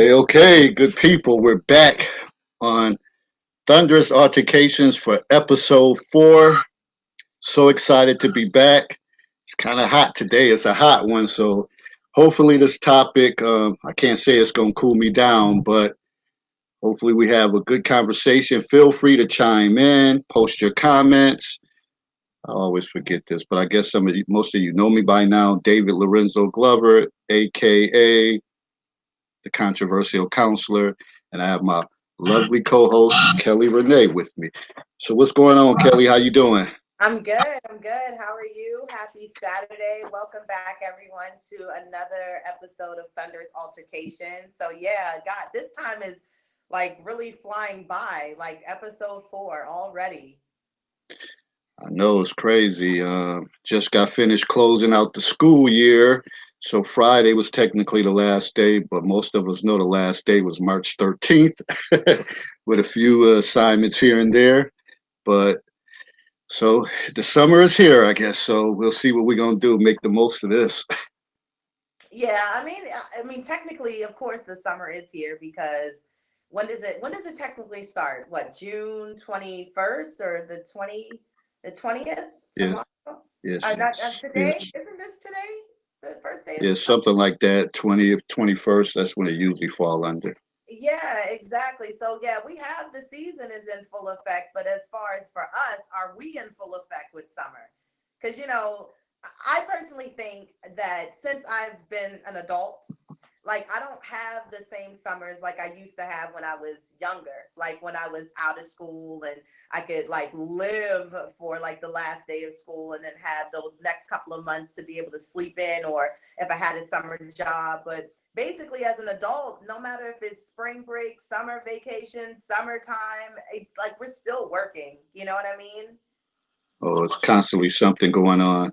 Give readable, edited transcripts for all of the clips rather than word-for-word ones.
Okay, good people. We're back on Thunderous Altercations for episode 4. So excited to be back. It's kind of hot today. It's a hot one. So hopefully, this topic, I can't say it's going to cool me down, but hopefully, we have a good conversation. Feel free to chime in, post your comments. I always forget this, but I guess most of you know me by now. David Lorenzo Glover, aka the controversial counselor, and I have my lovely co-host Kelly Renee with me. So what's going on, Kelly? How you doing? I'm good. I'm good. How are you? Happy Saturday. Welcome back, everyone, to another episode of Thunderous Altercation. So, yeah, God, this time is like really flying by, like episode 4 already. I know it's crazy. Just got finished closing out the school year. So Friday was technically the last day, but most of us know the last day was March 13th with a few assignments here and there. But so the summer is here, I guess. So we'll see what we're gonna do. Make the most of this. Yeah, I mean, technically, of course, the summer is here because when does it technically start? What, June 21st or the 20th Yes, tomorrow? yes, Not today. yes, Isn't this today? The first day of yes. Something like that. 20th, 21st. That's when it usually fall under. Yeah, exactly. So yeah, we have the season is in full effect, but as far as for us, are we in full effect with summer? Because I personally think that since I've been an adult, like I don't have the same summers like I used to have when I was younger, like when I was out of school and I could like live for like the last day of school and then have those next couple of months to be able to sleep in or if I had a summer job. But basically as an adult, no matter if it's spring break, summer vacation, summertime, it's like we're still working. You know what I mean? Oh, it's constantly something going on.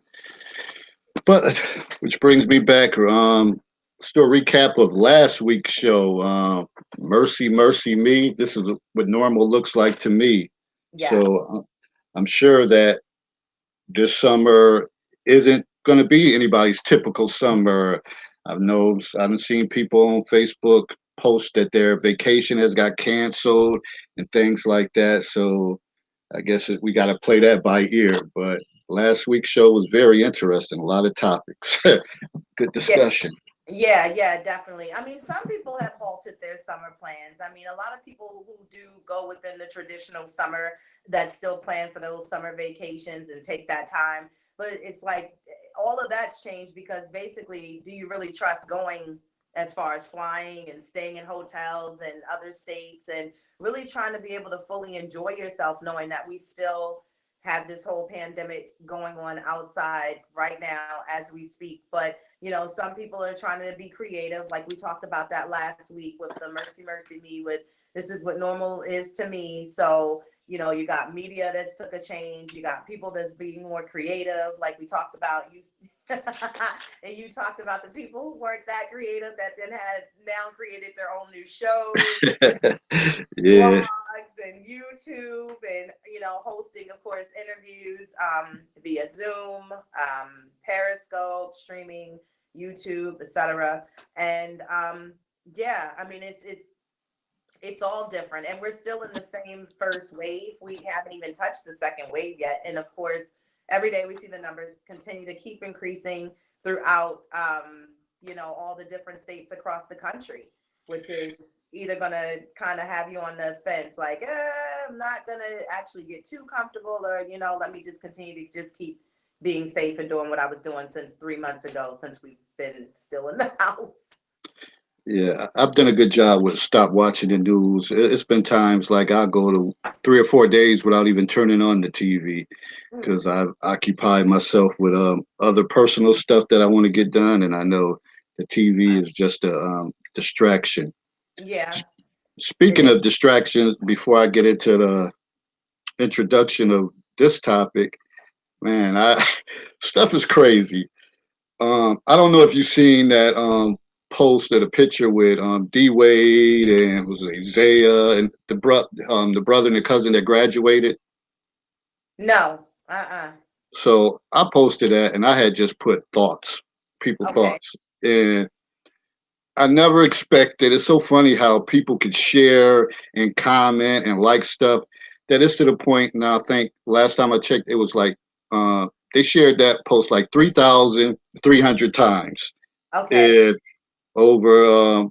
But which brings me back. Let's do a recap of last week's show. Mercy, Mercy Me. This is what normal looks like to me. Yeah. So I'm sure that this summer isn't going to be anybody's typical summer. I've seen people on Facebook post that their vacation has got canceled and things like that. So I guess we got to play that by ear. But last week's show was very interesting. A lot of topics. Good Yeah. discussion. Yeah, definitely. I mean, some people have halted their summer plans. I mean, a lot of people who do go within the traditional summer that still plan for those summer vacations and take that time. But it's like all of that's changed because basically, do you really trust going as far as flying and staying in hotels and other states and really trying to be able to fully enjoy yourself, knowing that we still have this whole pandemic going on outside right now as we speak. But some people are trying to be creative. Like we talked about that last week with the Mercy Mercy Me with this is what normal is to me. So, you got media that's took a change. You got people that's being more creative. Like we talked about you and you talked about the people who weren't that creative that then had now created their own new shows, Yeah. blogs and YouTube and hosting of course interviews via Zoom, Periscope, streaming, YouTube, etc. And yeah, I mean it's all different and we're still in the same first wave. We haven't even touched the second wave yet. And of course, every day we see the numbers continue to keep increasing throughout all the different states across the country, which is either going to kind of have you on the fence like I'm not going to actually get too comfortable or let me just continue to just keep being safe and doing what I was doing since 3 months ago since we've been still in the house. Yeah, I've done a good job with stop watching the news. It's been times like I'll go to 3 or 4 days without even turning on the TV Mm, because I've occupied myself with other personal stuff that I want to get done, and I know the TV is just a distraction. yeah, it Speaking is. of distractions, before I get into the introduction of this topic, man, I stuff is crazy. I don't know if you've seen that post of a picture with D Wade and was it Isaiah and the brother and the cousin that graduated. No. Uh-uh. So I posted that and I had just put thoughts, people Okay. thoughts, and I never expected. It's so funny how people could share and comment and like stuff that it's to the point now. I think last time I checked, it was like they shared that post like 3,300 times. Okay. And over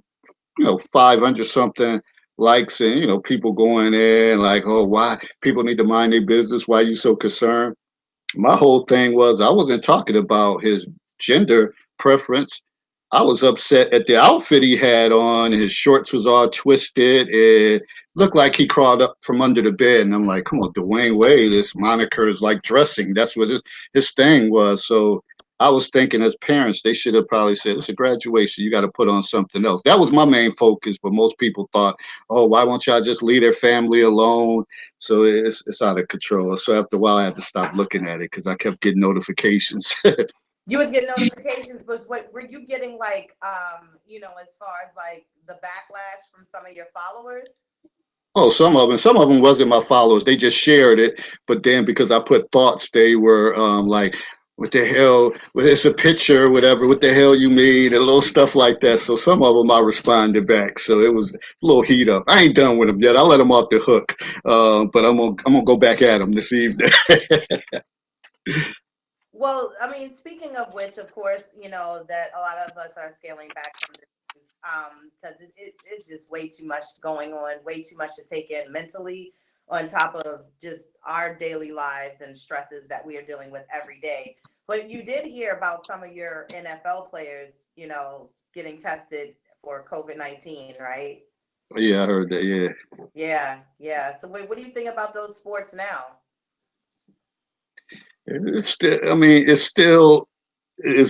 500 something likes, and people going in like, oh, why people need to mind their business, why you so concerned. My whole thing was I wasn't talking about his gender preference. I was upset at the outfit he had on. His shorts was all twisted. It looked like he crawled up from under the bed. And I'm like, come on, Dwayne Wade, this moniker is like dressing. That's what his thing was. So I was thinking as parents, they should have probably said, it's a graduation. You got to put on something else. That was my main focus. But most people thought, oh, why won't y'all just leave their family alone? So it's out of control. So after a while, I had to stop looking at it because I kept getting notifications. You was getting notifications, but what were you getting like as far as like the backlash from some of your followers? Oh, some of them wasn't my followers. They just shared it, but then because I put thoughts, they were like, "What the hell? Well, it's a picture, whatever. What the hell you mean?" And little stuff like that. So some of them I responded back. So it was a little heat up. I ain't done with them yet. I let them off the hook, but I'm gonna go back at them this evening. Well, I mean, speaking of which, of course, that a lot of us are scaling back from the news because it's just way too much going on, way too much to take in mentally, on top of just our daily lives and stresses that we are dealing with every day. But you did hear about some of your NFL players, getting tested for COVID-19, right? Yeah, I heard that. Yeah. Yeah, yeah. So, wait, what do you think about those sports now? It's still, I mean, it's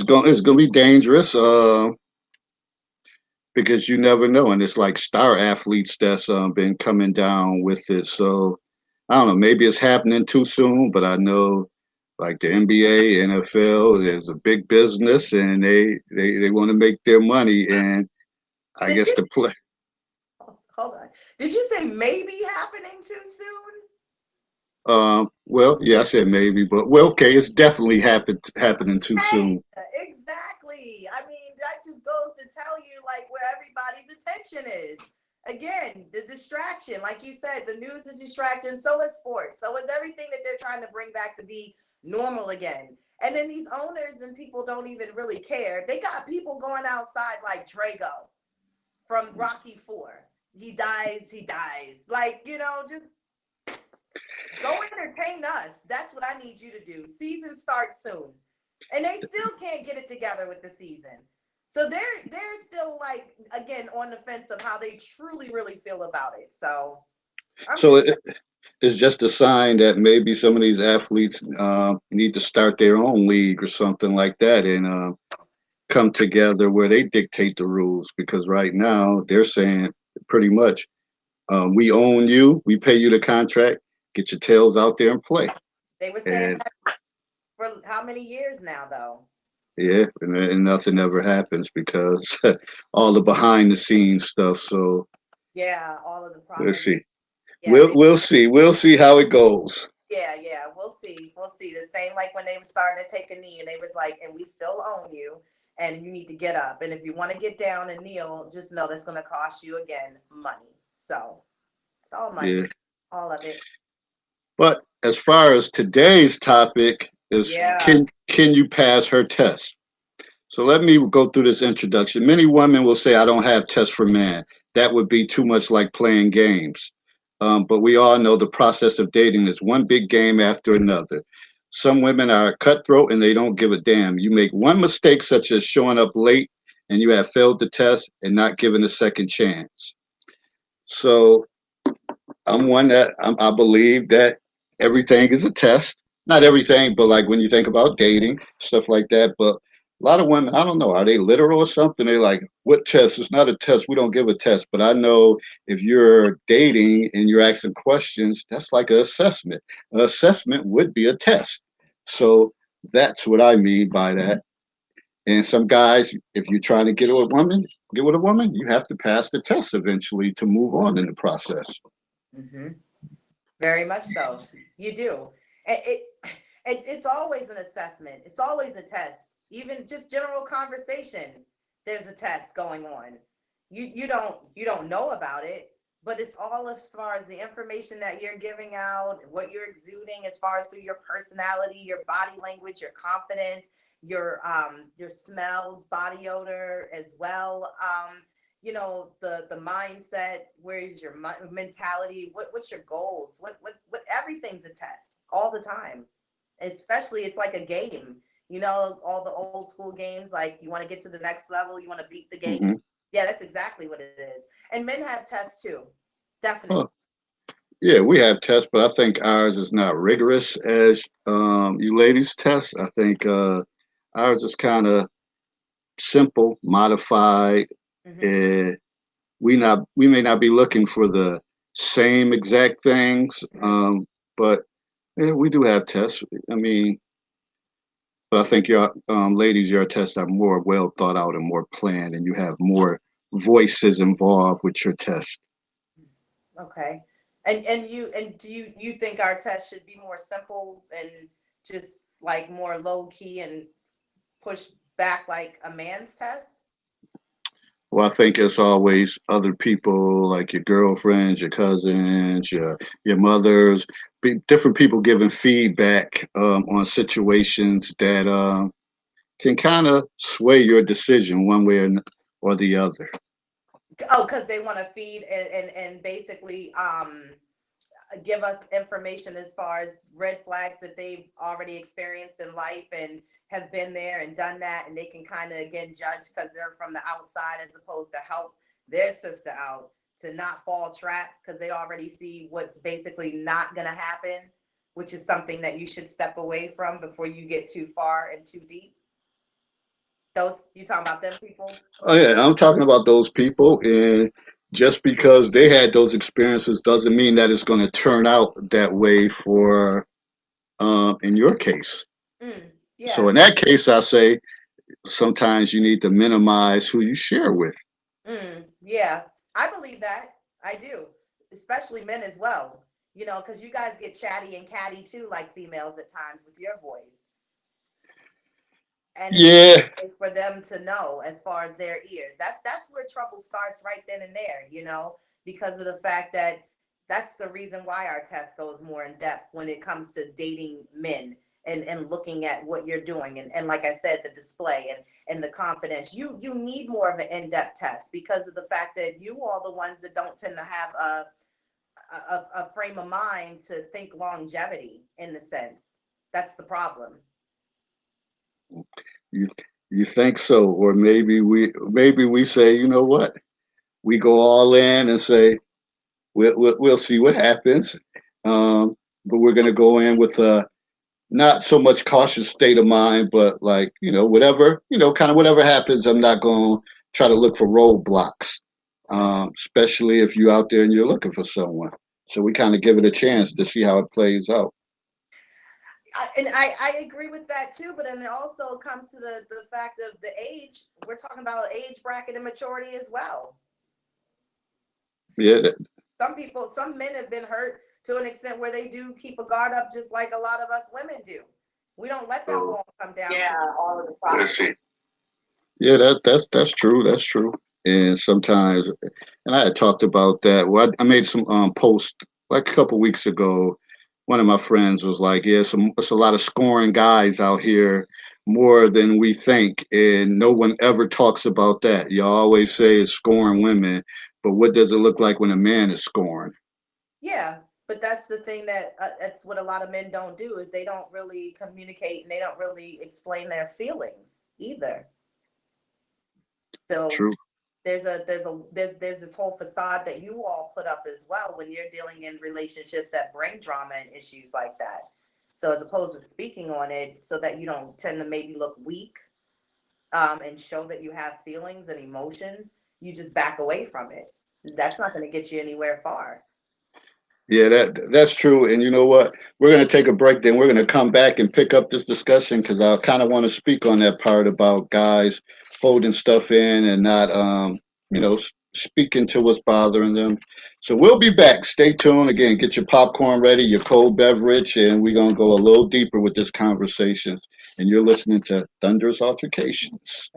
gonna be dangerous. Because you never know, and it's like star athletes that's been coming down with it. So I don't know, maybe it's happening too soon, but I know like the NBA, NFL is a big business, and they want to make their money, and I Did guess you the play. hold on? Did you say maybe happening too soon? Well, yeah, I said maybe, but well, okay, it's definitely happening too Right, soon. exactly. I mean, that just goes to tell you like where everybody's attention is. Again, the distraction, like you said, the news is distracting. So is sports. So is everything that they're trying to bring back to be normal again. And then these owners and people don't even really care. They got people going outside like Drago from Rocky Four. He dies, he dies. Like, just go entertain us. That's what I need you to do. Season starts soon. And they still can't get it together with the season. So they're still like again on the fence of how they truly really feel about it. So I'm So just it's just a sign that maybe some of these athletes need to start their own league or something like that, and come together where they dictate the rules. Because right now they're saying pretty much, we own you, we pay you the contract, get your tails out there and play. they were saying And that for how many years now though? yeah, and nothing ever happens because all the behind the scenes stuff. So Yeah, all of the let's propaganda. see. Yeah, We'll see how it goes. yeah, we'll see. We'll see. The same like when they were starting to take a knee and they was like, and we still own you and you need to get up. And if you want to get down and kneel, just know that's gonna cost you again money. So it's all money, Yeah. all of it. But as far as today's topic is, Yeah. can you pass her test? So let me go through this introduction. Many women will say, I don't have tests for men. That would be too much like playing games. But we all know the process of dating is one big game after another. Some women are cutthroat and they don't give a damn. You make one mistake, such as showing up late, and you have failed the test and not given a second chance. So I'm one that I believe that everything is a test. Not everything, but like when you think about dating, stuff like that. But A lot of women, I don't know, are they literal or something? They like, what test? It's not a test. We don't give a test. But I know if you're dating and you're asking questions, that's like an assessment. An assessment would be a test. So that's what I mean by that. And some guys, if you're trying to get with a woman, you have to pass the test eventually to move on in the process. Hmm. Very much so. You do. It's always an assessment. It's always a test. Even just general conversation, there's a test going on. You don't know about it, but it's all as far as the information that you're giving out, what you're exuding as far as through your personality, your body language, your confidence, your smells, body odor as well. The mindset, where's your mentality, what's your goals, what everything's a test all the time. Especially it's like a game, all the old school games, like you want to get to the next level, you want to beat the game. Hmm. Yeah, that's exactly what it is. And men have tests too, definitely. Oh, yeah, we have tests, but I think ours is not rigorous as you ladies' tests. I think ours is kind of simple, modified. Hmm. Uh, we may not be looking for the same exact things, but yeah, we do have tests. I mean, but I think your ladies, your tests are more well thought out and more planned, and you have more voices involved with your test. Okay. And do you think our test should be more simple and just like more low key and push back like a man's test? Well, I think it's always other people like your girlfriends, your cousins, your mothers, different people giving feedback on situations that can kind of sway your decision one way or the other. Oh, because they want to feed and basically give us information as far as red flags that they've already experienced in life and have been there and done that, and they can kind of again judge because they're from the outside as opposed to help their sister out to not fall trap because they already see what's basically not going to happen, which is something that you should step away from before you get too far and too deep. Those you talking about them people? Oh yeah, I'm talking about those people, and just because they had those experiences doesn't mean that it's going to turn out that way for in your case. So Yeah. in that case, I say sometimes you need to minimize who you share with. Yeah, I believe that. I do, especially men as well. Because you guys get chatty and catty too, like females at times with your voice, and it's Yeah, always for them to know as far as their ears. That's where trouble starts right then and there. Because of the fact that that's the reason why our test goes more in depth when it comes to dating men and looking at what you're doing and like I said, the display and the confidence. You need more of an in-depth test because of the fact that you are the ones that don't tend to have a frame of mind to think longevity in the sense. That's the problem. you you think so, or maybe we say, you know what, we go all in and say we'll see what happens, but we're going to go in with a not so much cautious state of mind, but like whatever kind of whatever happens, I'm not going to try to look for roadblocks, especially if you're out there and you're looking for someone. So we kind of give it a chance to see how it plays out. And I agree with that too, but then it also comes to the fact of the age. We're talking about age bracket and maturity as well. Yeah, Some men have been hurt to an extent where they do keep a guard up, just like a lot of us women do. We don't let that so wall come down. Yeah, all of the let's problems. see. Yeah, that's true. That's true. And sometimes, and I had talked about that. Well, I made some post like a couple weeks ago. One of my friends was like, "Yeah, it's a lot of scoring guys out here, more than we think, and no one ever talks about that. You always say it's scoring women, but what does it look like when a man is scoring?" Yeah, but that's the thing that's what a lot of men don't do is they don't really communicate and they don't really explain their feelings either. So True. there's this whole facade that you all put up as well when you're dealing in relationships that bring drama and issues like that. So as opposed to speaking on it so that you don't tend to maybe look weak and show that you have feelings and emotions, you just back away from it. That's not going to get you anywhere far. Yeah, that's true. And you know what? We're going to take a break. Then we're going to come back and pick up this discussion because I kind of want to speak on that part about guys holding stuff in and not, speaking to what's bothering them. So we'll be back. Stay tuned. Again, get your popcorn ready, your cold beverage, and we're going to go a little deeper with this conversation. And you're listening to Thunderous Altercations.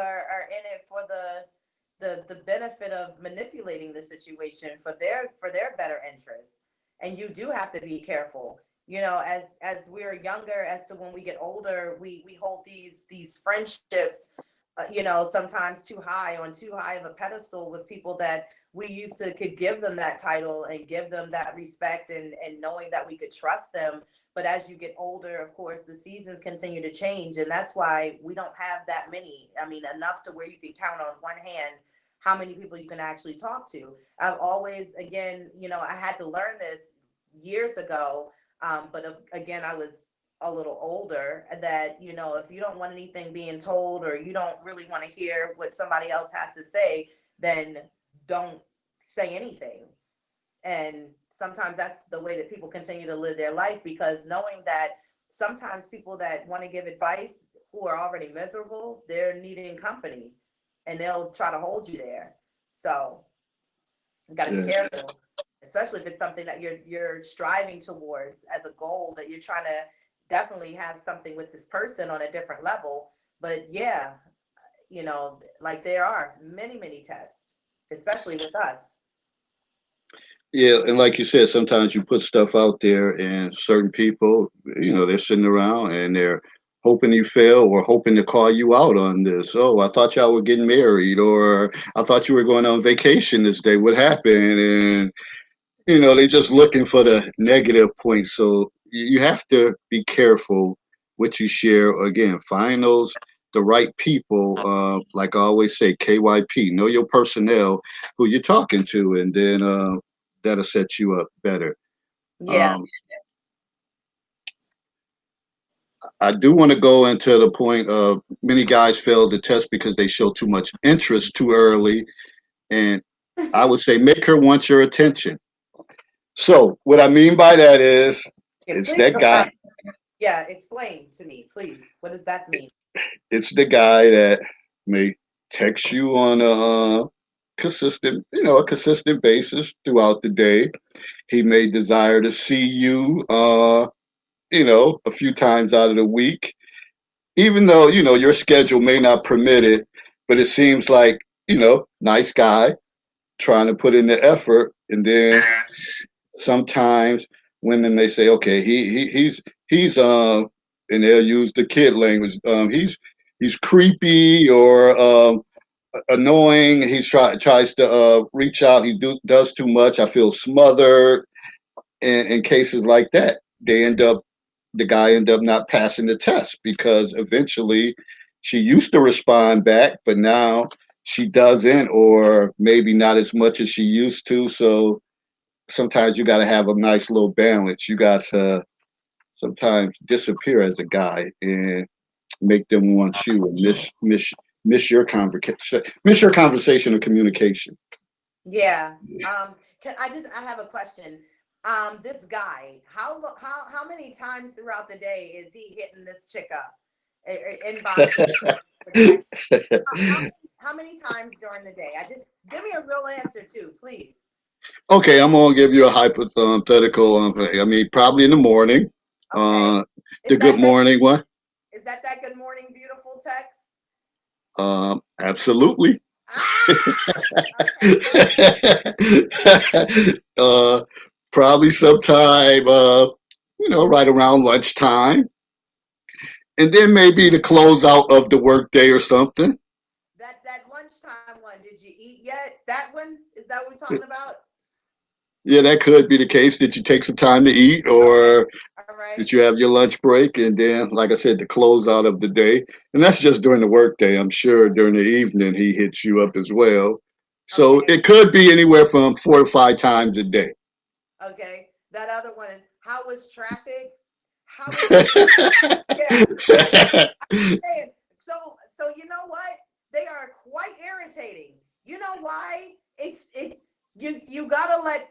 Are in it for the benefit of manipulating the situation for their better interests. And you do have to be careful. You know, as we're younger, as to when we get older, we hold these friendships, sometimes too high of a pedestal with people that we used to could give them that title and give them that respect, and knowing that we could trust them. But as you get older, of course, the seasons continue to change, and that's why we don't have that many. I mean, enough to where you can count on one hand how many people you can actually talk to. I've always, again, I had to learn this years ago, but again, I was a little older, that if you don't want anything being told, or you don't really want to hear what somebody else has to say, then don't say anything. And sometimes that's the way that people continue to live their life, because knowing that sometimes people that want to give advice, who are already miserable, they're needing company, and they'll try to hold you there. So you got to be Yeah. careful, especially if it's something that you're striving towards as a goal, that you're trying to definitely have something with this person on a different level. But yeah, like there are many tests, especially with us. Yeah, and like you said, sometimes you put stuff out there, and certain people, they're sitting around and they're hoping you fail or hoping to call you out on this. Oh, I thought y'all were getting married, or I thought you were going on vacation this day. What happened? And they're just looking for the negative points. So you have to be careful what you share. Again, find the right people. Like I always say, KYP, know your personnel, who you're talking to, and then that'll set you up better. Yeah. Um, I do want to go into the point of many guys fail the test because they show too much interest too early, and I would say make her want your attention. So what I mean by that is, Yeah, it's please that guy. define. Yeah, explain to me, please. What does that mean? It's the guy that may text you on a consistent basis throughout the day. He may desire to see you, a few times out of the week, even though your schedule may not permit it. But it seems like nice guy trying to put in the effort, and then sometimes women may say, okay, he's and they'll use the kid language. He's creepy or annoying. Tries to reach out. Does too much. I feel smothered. And in cases like that, the guy end up not passing the test because eventually she used to respond back, but now she doesn't, or maybe not as much as she used to. So sometimes you got to have a nice little balance. You got to sometimes disappear as a guy and make them want you and miss your conversation, or communication. Yeah. I have a question. This guy, how many times throughout the day is he hitting this chick up? Inboxing or text? How, how many times during the day? I just give me a real answer too, please. Okay, I'm gonna give you a hypothetical. I mean, probably in the morning. Okay. Uh, Is the good that morning one. that good morning beautiful text? Absolutely. Ah, okay, perfect. uh, Probably sometime, right around lunchtime, and then maybe the close out of the workday or something. That lunchtime one, did you eat yet? That one, is that what we're talking about? Yeah, that could be the case. Did you take some time to eat, Okay. or All right. did you have your lunch break? And then, like I said, the close out of the day. And that's just during the workday. I'm sure during the evening he hits you up as well. So Okay. it could be anywhere from 4 to 5 times a day. Okay. That other one is, how was traffic? How was your, yeah. Saying, so you know what? They are quite irritating. You know why? It's you gotta let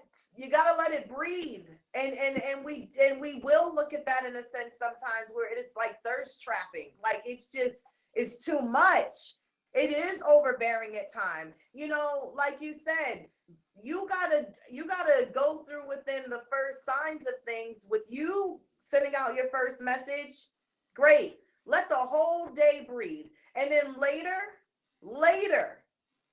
it breathe. And we will look at that in a sense sometimes where it is like thirst trapping. Like it's too much. It is overbearing at time. Like you said, you gotta go through within the first signs of things with you sending out your first message. Great. Let the whole day breathe. And then later,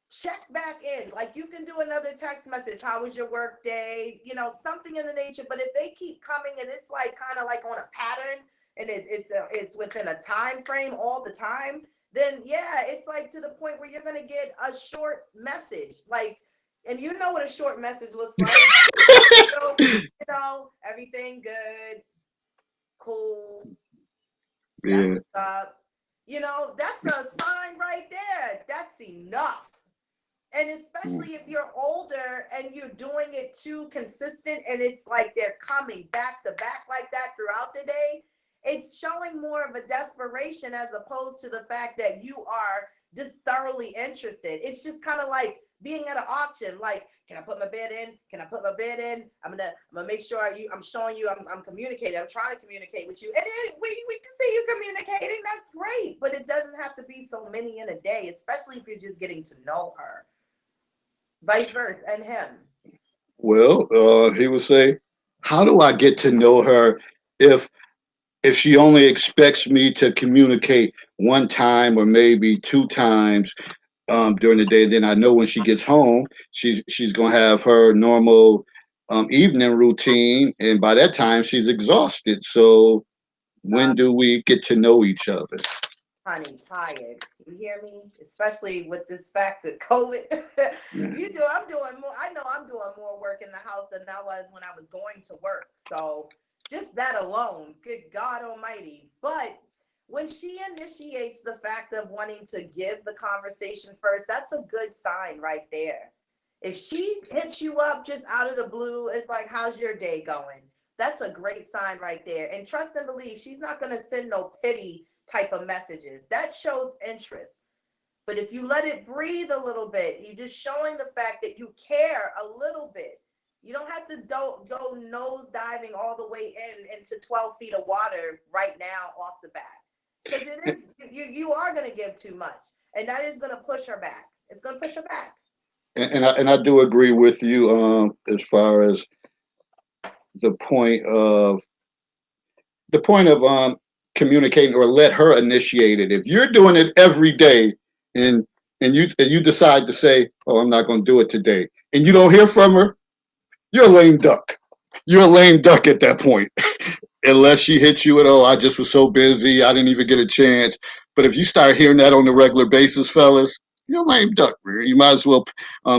check back in. Like you can do another text message. How was your work day? Something in the nature. But if they keep coming and it's like kind of like on a pattern and it's within a time frame all the time, then yeah, it's like to the point where you're gonna get a short message. Like, and you know what a short message looks like. So, everything good, cool, that's Yeah. what's up. That's a sign right there. That's enough. And especially if you're older and you're doing it too consistent and it's like they're coming back to back like that throughout the day, it's showing more of a desperation as opposed to the fact that you are just thoroughly interested. It's just kind of like being at an auction. Like, can I put my bid in? Can I put my bid in? I'm gonna make sure I'm showing you I'm communicating. I'm trying to communicate with you, and we can see you communicating. That's great, but it doesn't have to be so many in a day, especially if you're just getting to know her. Vice versa, and him. Well, he would say, "How do I get to know her if she only expects me to communicate one time or maybe 2 times during the day? Then I know when she gets home, she's gonna have her normal evening routine, and by that time she's exhausted. So Uh, when do we get to know each other?" Honey, tired. You hear me? Especially with this fact that COVID. Yeah. I'm doing more. I know I'm doing more work in the house than I was when I was going to work. So just that alone, good God Almighty. But when she initiates the fact of wanting to give the conversation first, that's a good sign right there. If she hits you up just out of the blue, it's like, how's your day going? That's a great sign right there. And trust and believe, she's not going to send no pity type of messages. That shows interest. But if you let it breathe a little bit, you're just showing the fact that you care a little bit. You don't have to go nose diving all the way into 12 feet of water right now off the bat. Because it is, you are going to give too much. And that is going to push her back. It's going to push her back. And I do agree with you as far as the point of communicating, or let her initiate it. If you're doing it every day, and you decide to say, "Oh, I'm not going to do it today," and you don't hear from her, you're a lame duck. You're a lame duck at that point. Unless she hits you at, "Oh, I just was so busy, I didn't even get a chance." But if you start hearing that on a regular basis, fellas, you're a lame duck. Man. You might as well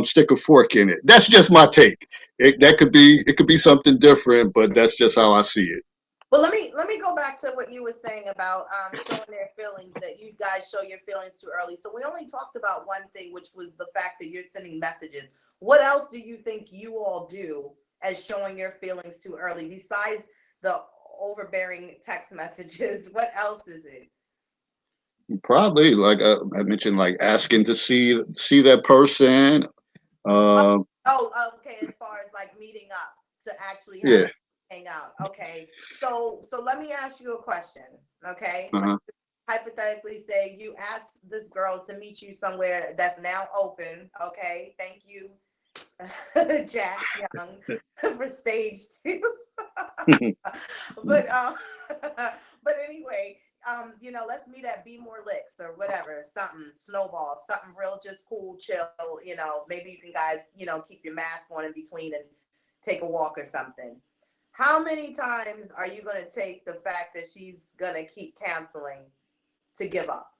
stick a fork in it. That's just my take. It could be something different, but that's just how I see it. Well, let me go back to what you were saying about showing their feelings, that you guys show your feelings too early. So we only talked about one thing, which was the fact that you're sending messages. What else do you think you all do as showing your feelings too early besides the overbearing text messages? What else is it? Probably, like I mentioned, like asking to see that person. Uh, Oh, okay. As far as like meeting up to actually have yeah. a hang out. Okay. So let me ask you a question. Okay. Uh-huh. Hypothetically say you ask this girl to meet you somewhere that's now open. Okay. Thank you, Jack Young, for stage two. but but anyway, let's meet at Be More Licks or whatever, something snowball, something real, just cool, chill. Maybe you can guys, keep your mask on in between and take a walk or something. How many times are you gonna take the fact that she's gonna keep canceling to give up?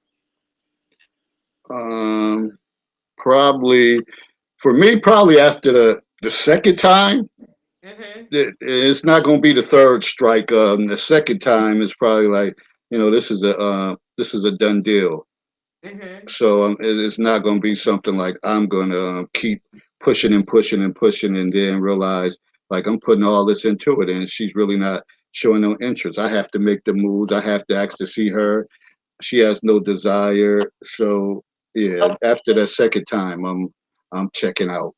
um, Probably for me, probably after the second time, Mm-hmm. it's not going to be the third strike. The second time is probably like, this is a done deal. Mm-hmm. So it's not going to be something like I'm going to keep pushing and pushing and pushing, and then realize like I'm putting all this into it, and she's really not showing no interest. I have to make the moves. I have to ask to see her. She has no desire. So yeah, after that second time, I'm checking out.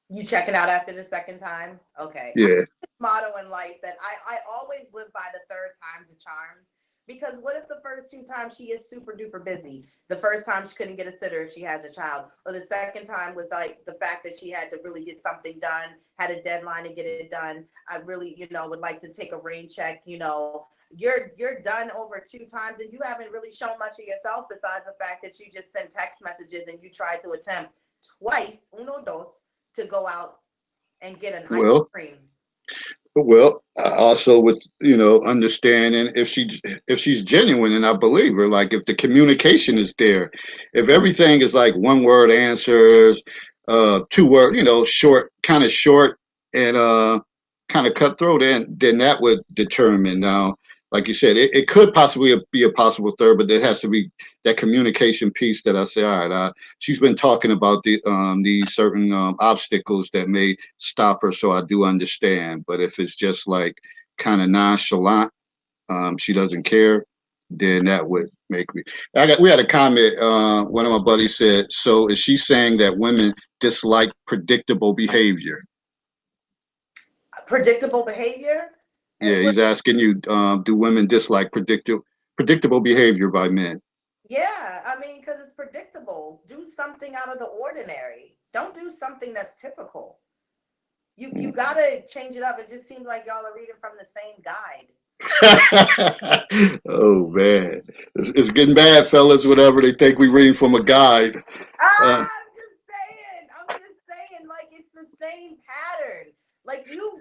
You checking out after the second time? Okay. I Yeah. have this motto in life that I always live by: the third time's a charm. Because what if the first two times she is super duper busy? The first time she couldn't get a sitter if she has a child. Or the second time was like the fact that she had to really get something done, had a deadline to get it done. I really, would like to take a rain check. You're done over two times and you haven't really shown much of yourself besides the fact that you just sent text messages and you tried to attempt twice, uno dos, to go out and get an ice Well, cream. also with understanding if she's genuine, and I believe her. Like if the communication is there, if everything is like one word answers, two word, short and kind of cutthroat, then that would determine. Now, like you said, it could possibly be a possible third, but there has to be that communication piece that I say, all right, she's been talking about these certain obstacles that may stop her, so I do understand. But if it's just like kind of nonchalant, she doesn't care, then that would make me. We had a comment. One of my buddies said, "So is she saying that women dislike predictable behavior?" Predictable behavior. Yeah, he's asking you, do women dislike predictable behavior by men? Yeah, I mean, because it's predictable. Do something out of the ordinary. Don't do something that's typical. You gotta change it up. It just seems like y'all are reading from the same guide. Oh man, it's getting bad, fellas. Whatever they think we read from a guide. Uh, I'm just saying. I'm just saying. Like it's the same pattern. Like you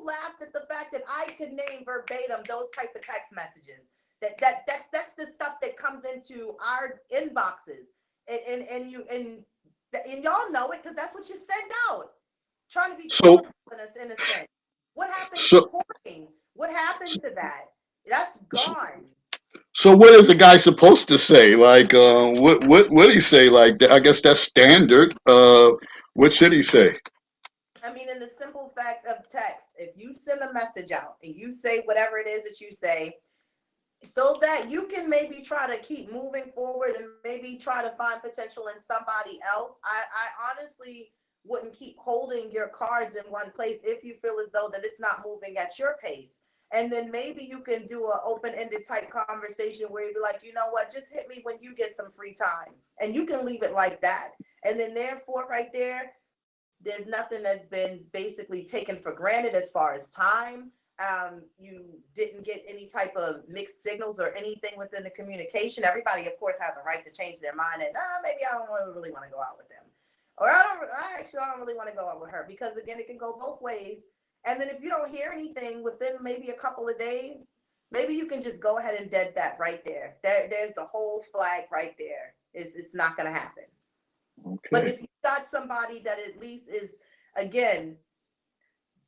laughed at the fact that I could name verbatim those type of text messages. That's the stuff that comes into our inboxes, and y'all know it because that's what you send out. Trying to be so cordial in a sense. What happened to so courting? What happened to that? That's gone. So what is the guy supposed to say? Like, what did he say? Like, I guess that's standard. What should he say? I mean, in the simple fact of text, if you send a message out and you say whatever it is that you say, so that you can maybe try to keep moving forward and maybe try to find potential in somebody else. I honestly wouldn't keep holding your cards in one place if you feel as though that it's not moving at your pace. And then maybe you can do an open-ended type conversation where you be like, you know what, just hit me when you get some free time. And you can leave it like that. And then therefore right there, there's nothing that's been basically taken for granted as far as time. You didn't get any type of mixed signals or anything within the communication. Everybody, of course, has a right to change their mind and maybe I don't really want to go out with them, or I don't really want to go out with her, because again, it can go both ways. And then if you don't hear anything within maybe a couple of days, maybe you can just go ahead and dead that right there. There's the whole flag right there. It's not going to happen. But Okay. if you got somebody that at least is, again,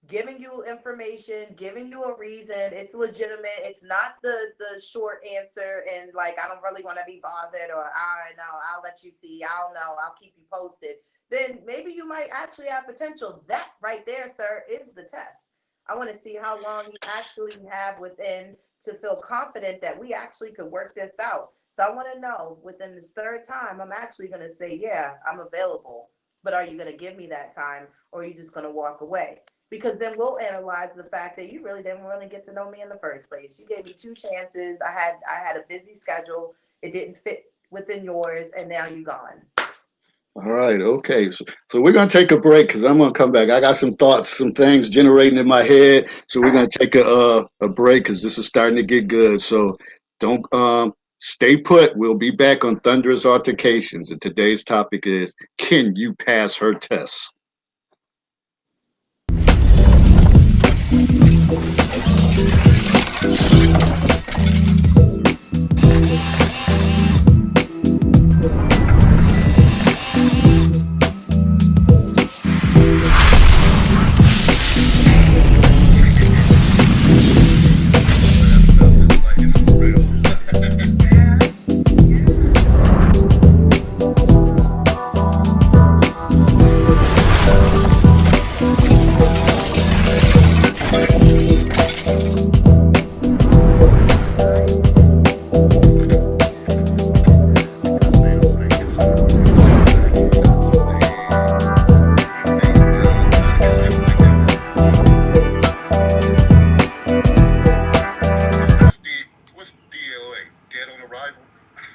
giving you information, giving you a reason, it's legitimate. It's not the short answer and like I don't really want to be bothered, or I know I'll let you see, I don't know, I'll keep you posted. Then maybe you might actually have potential. That right there, sir, is the test. I want to see how long you actually have within to feel confident that we actually could work this out. So I want to know within this third time, I'm actually going to say, yeah, I'm available. But are you going to give me that time, or are you just going to walk away? Because then we'll analyze the fact that you really didn't really get to know me in the first place. You gave me two chances. I had a busy schedule. It didn't fit within yours, and now you're gone. All right. Okay. So we're gonna take a break because I'm gonna come back. I got some thoughts, some things generating in my head. So we're gonna take a break because this is starting to get good. So don't stay put. We'll be back on Thunderous Altercations, and today's topic is: can you pass her test? What's DOA? Dead on arrival?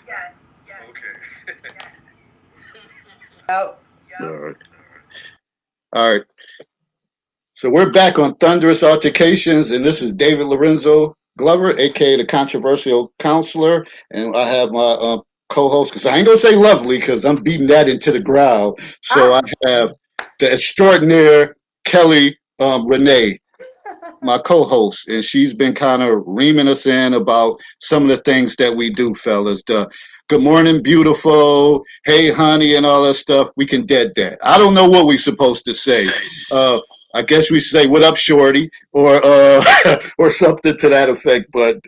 Yes, yes, Okay. yes. Yep. All right. All right. So we're back on Thunderous Altercations, and this is David Lorenzo Glover, aka the controversial counselor, and I have my co-host, because I ain't gonna say lovely, because I'm beating that into the ground. So I Ah. have the extraordinaire Kelly Renee, my co-host, and she's been kind of reaming us in about some of the things that we do, fellas. The good morning, beautiful, hey, honey, and all that stuff. We can dead that. I don't know what we're supposed to say. Uh, I guess we say "What up, shorty," or or something to that effect. But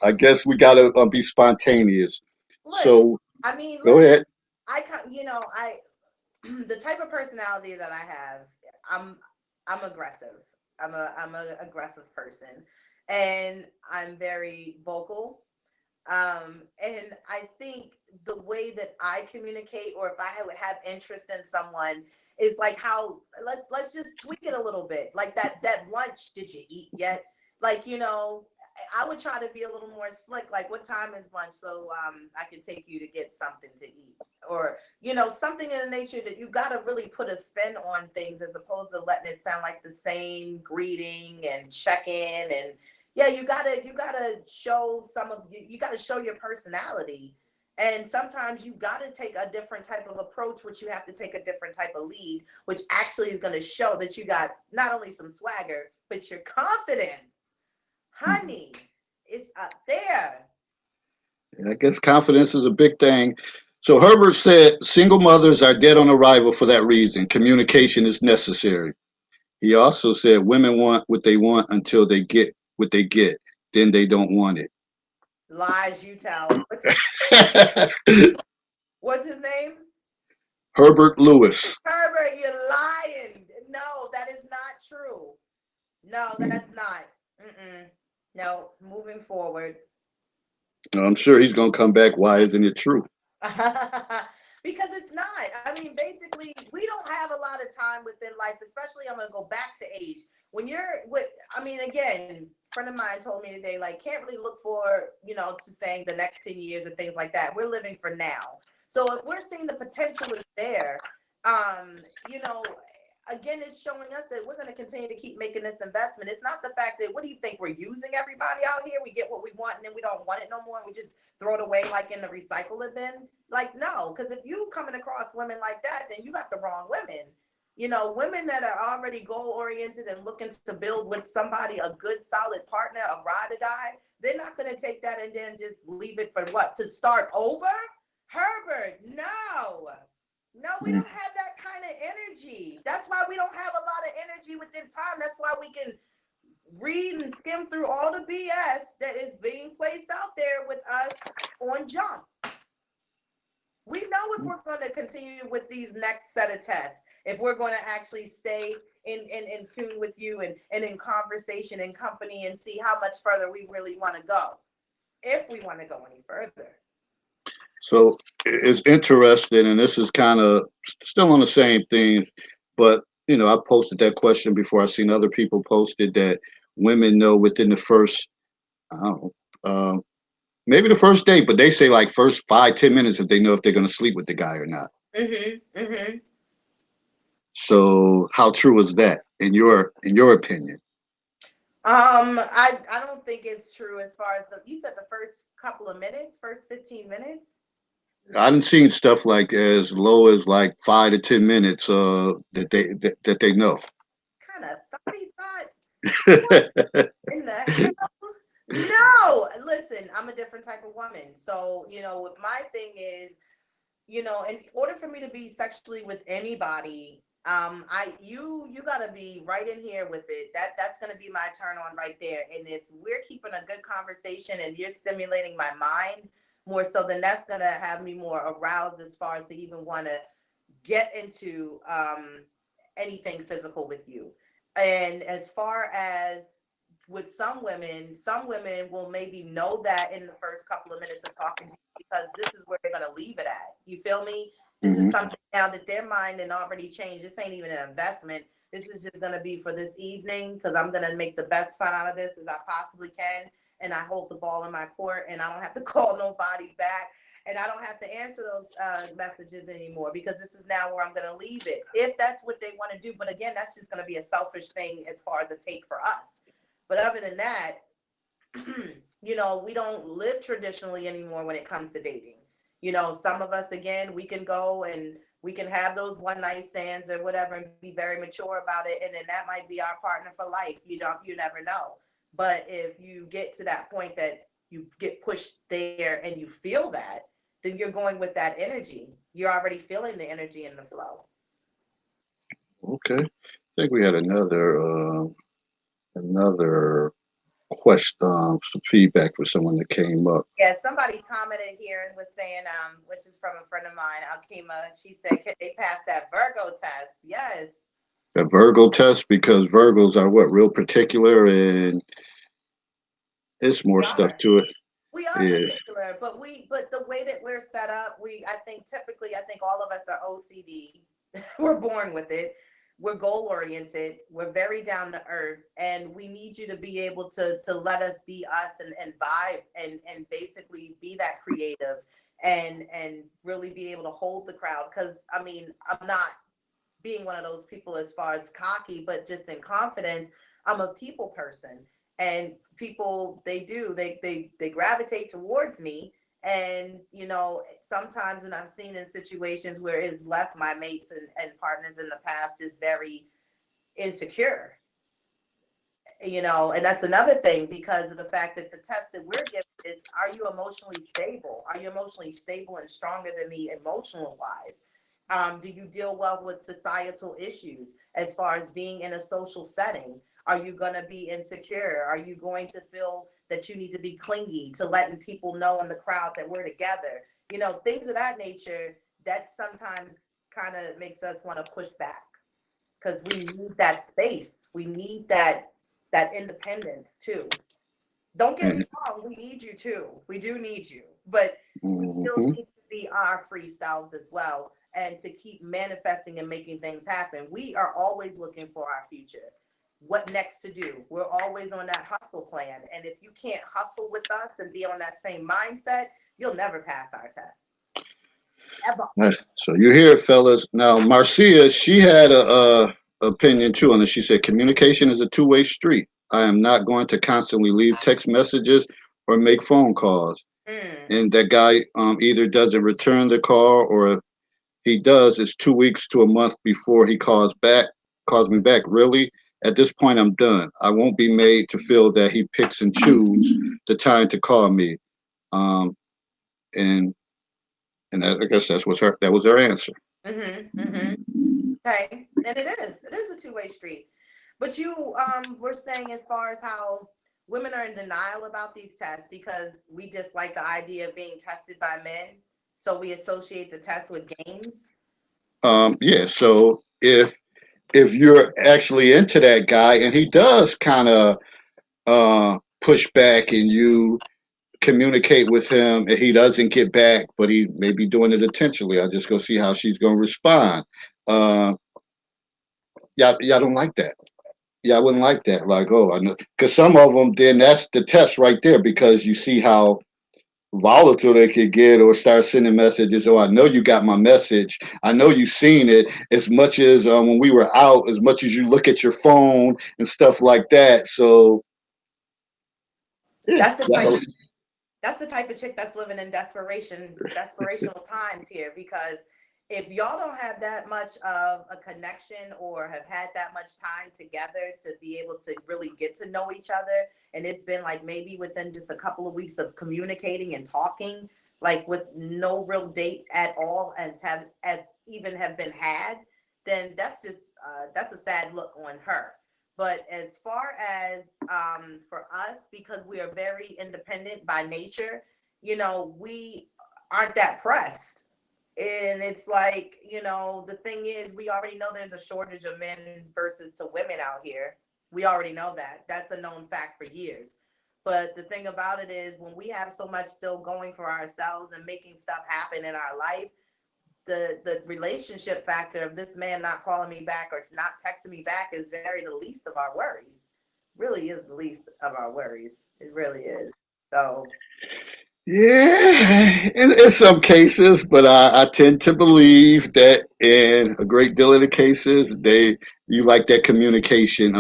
I guess we gotta be spontaneous. Listen, So I mean, go listen, ahead. I the type of personality that I have, I'm I'm aggressive. I'm a aggressive person, and I'm very vocal. And I think the way that I communicate, or if I would have interest in someone, is like how let's just tweak it a little bit. Like that lunch, did you eat yet? Like I would try to be a little more slick. Like, what time is lunch? So I can take you to get something to eat, or something in the nature that you got to really put a spin on things, as opposed to letting it sound like the same greeting and check in. And yeah, you gotta show some of you gotta show your personality. And sometimes you got to take a different type of approach, which you have to take a different type of lead, which actually is going to show that you got not only some swagger, but your confidence, honey, is up there. I guess confidence is a big thing. So Herbert said single mothers are dead on arrival for that reason. Communication is necessary. He also said women want what they want until they get what they get. Then they don't want it. Lies you tell. What's his name? Herbert Lewis. Herbert, you're lying. No, that is not true. No, that's not. Mm-mm. No, moving forward. I'm sure he's gonna come back. Why isn't it true? Because it's not. I mean, basically, we don't have a lot of time within life, especially I'm going to go back to age. When you're with, I mean, again, a friend of mine told me today, like, can't really look for, to saying the next 10 years and things like that. We're living for now. So if we're seeing the potential is there, you know, again, it's showing us that we're going to continue to keep making this investment. It's not the fact that, what do you think? We're using everybody out here. We get what we want and then we don't want it no more. And we just throw it away like in the recycle bin. Like, no, because if you coming across women like that, then you got the wrong women. Women that are already goal oriented and looking to build with somebody, a good solid partner, a ride or die, they're not going to take that and then just leave it for what? To start over? Herbert, no. No, we don't have that kind of energy. That's why we don't have a lot of energy within time. That's why we can read and skim through all the BS that is being placed out there with us on jump. We know if we're going to continue with these next set of tests, if we're going to actually stay in tune with you and in conversation and company and see how much further we really want to go, if we want to go any further. So it's interesting, and this is kind of still on the same thing, but I posted that question before. I seen other people posted that women know within the first, I don't know, maybe the first date, but they say like first 5-10 minutes if they know if they're going to sleep with the guy or not. So how true is that in your opinion? I don't think it's true as far as you said the first couple of minutes, first 15 minutes. I done seen stuff like as low as like 5 to 10 minutes that they know. Kind of thought in the hell? No, listen, I'm a different type of woman. So, what my thing is, in order for me to be sexually with anybody, you gotta be right in here with it. That's gonna be my turn on right there. And if we're keeping a good conversation and you're stimulating my mind more so, then that's gonna have me more aroused as far as to even want to get into anything physical with you. And as far as with some women will maybe know that in the first couple of minutes of talking to you because this is where they're going to leave it at. You feel me? This is something now that their mind and already changed. This ain't even an investment. This is just going to be for this evening because I'm going to make the best fun out of this as I possibly can. And I hold the ball in my court and I don't have to call nobody back. And I don't have to answer those messages anymore because this is now where I'm going to leave it. If that's what they want to do. But again, that's just going to be a selfish thing as far as a take for us. But other than that, we don't live traditionally anymore when it comes to dating. Some of us, again, we can go and we can have those one night stands or whatever and be very mature about it. And then that might be our partner for life. You never know. But if you get to that point that you get pushed there and you feel that, then you're going with that energy. You're already feeling the energy in the flow. Okay. I think we had another question, some feedback for someone that came up. Yeah, somebody commented here and was saying, which is from a friend of mine, Alkema. She said, "Can they pass that Virgo test?" Yes. The Virgo test, because Virgos are what, real particular, and it's more stuff to it. We are particular, but the way that we're set up, I think all of us are OCD. We're born with it. We're goal oriented. We're very down to earth, and we need you to be able to let us be us and vibe and basically be that creative and really be able to hold the crowd. Because I mean, I'm not being one of those people as far as cocky, but just in confidence, I'm a people person. And people, they gravitate towards me. And, sometimes, and I've seen in situations where it's left my mates and partners in the past is very insecure, and that's another thing because of the fact that the test that we're given is, are you emotionally stable? Are you emotionally stable and stronger than me emotional wise? Do you deal well with societal issues as far as being in a social setting? Are you going to be insecure? Are you going to feel that you need to be clingy, to letting people know in the crowd that we're together. You know, things of that nature that sometimes kind of makes us want to push back because we need that space. We need that independence too. Don't get me And wrong, we need you too. We do need you, but we still mhm. need to be our free selves as well and to keep manifesting and making things happen. We are always looking for our future. What next to do? We're always on that hustle plan. And if you can't hustle with us and be on that same mindset, you'll never pass our test. Ever. So you hear it, fellas. Now, Marcia, she had a opinion too on it. She said communication is a two-way street. I am not going to constantly leave text messages or make phone calls. Mm. And that guy either doesn't return the call, or if he does, it's 2 weeks to a month before he calls me back. Really? At this point, I'm done. I won't be made to feel that he picks and choose the time to call me. Um, and I guess that was her answer. Mm-hmm. Mm-hmm. Okay. And it is. It is a two-way street. But you were saying as far as how women are in denial about these tests because we dislike the idea of being tested by men. So we associate the test with games. Yeah. So if you're actually into that guy and he does kind of push back and you communicate with him and he doesn't get back, but he may be doing it intentionally. I'll just go see how she's going to respond. Uh, y'all don't like that. Yeah, I wouldn't like that. Like, oh, I know, because some of them, then that's the test right there. Because you see how volatile they could get, or start sending messages. Oh, I know you got my message. I know you seen it. As much as when we were out, as much as you look at your phone and stuff like that. So yeah, That's the yeah, type of that's the type of chick that's living in desperational times here because if y'all don't have that much of a connection or have had that much time together to be able to really get to know each other, and it's been like maybe within just a couple of weeks of communicating and talking, like with no real date at all as even have been had, then that's a sad look on her. But as far as for us, because we are very independent by nature, you know, we aren't that pressed. And it's like, you know, the thing is, we already know there's a shortage of men versus to women out here. We already know that. That's a known fact for years. But the thing about it is, when we have so much still going for ourselves and making stuff happen in our life, the relationship factor of this man not calling me back or not texting me back is very the least of our worries. Really is the least of our worries. It really is. So yeah. In some cases, but I tend to believe that in a great deal of the cases, you like that communication.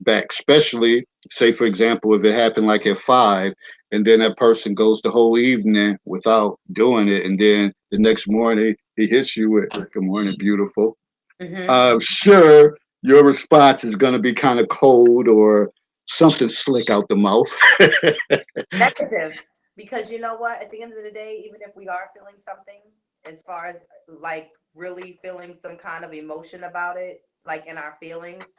Back, especially say for example, if it happened like at 5, and then that person goes the whole evening without doing it, and then the next morning he hits you with "Good morning, beautiful." mm-hmm. I'm sure your response is going to be kind of cold or something slick out the mouth. Negative. Because you know what? At the end of the day, even if we are feeling something, as far as like really feeling some kind of emotion about it, like in our feelings,